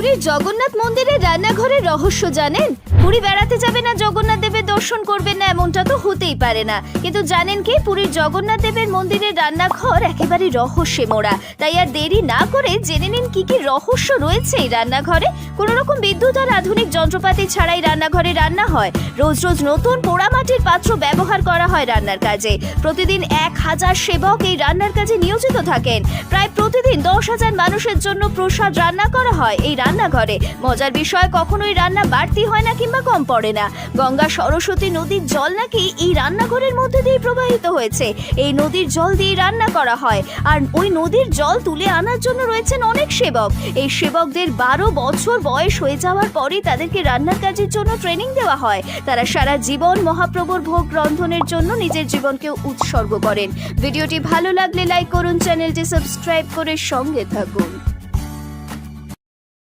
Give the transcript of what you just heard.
পুরীর জগন্নাথ মন্দিরের রান্নাঘরের রহস্য জানেন? পুরী বেড়াতে যাবে না, জগন্নাথ দেবের দর্শন করবেন না, এমনটা তো হতেই পারে না। কিন্তু জানেন কি, পুরীর জগন্নাথ দেবের মন্দিরের রান্নাঘর একেবারে রহস্যে মোড়া। তাই আর দেরি না করে জেনে নিন কি কি রহস্য রয়েছে এই রান্নাঘরে। কোনো রকম বিদ্যুৎ আর আধুনিক যন্ত্রপাতি ছাড়াই রান্নাঘরে রান্না হয়। রোজ রোজ নতুন পোড়ামাটির পাত্র ব্যবহার করা হয় রান্নার কাজে। প্রতিদিন 1000 সেবক এই রান্নার কাজে নিয়োজিত থাকেন। প্রায় প্রতিদিন 10,000 মানুষের জন্য প্রসাদ রান্না করা হয় এই রান্নাঘরে। মজার বিষয়, কখনোই রান্না বাড়তি হয় না কিংবা কম পড়ে না। গঙ্গা সরস্বতী নদীর জল নাকি এই রান্নাঘরের মধ্যে দিয়ে প্রবাহিত হয়েছে। এই নদীর জল দিয়ে রান্না করা হয়। আর ওই নদীর জল তুলে আনার জন্য রয়েছেন অনেক সেবক। এই সেবকদের 12 বছর বয়স হয়ে যাওয়ার পরই তাদেরকে রান্নার কাজের জন্য ট্রেনিং দেওয়া হয়। তারা সারা জীবন মহাপ্রভুর ভোগ রন্ধনের জন্য নিজের জীবনকে উৎসর্গ করেন। ভিডিওটি ভালো লাগলে লাইক করুন, চ্যানেলটি সাবস্ক্রাইব করে সঙ্গে থাকুন।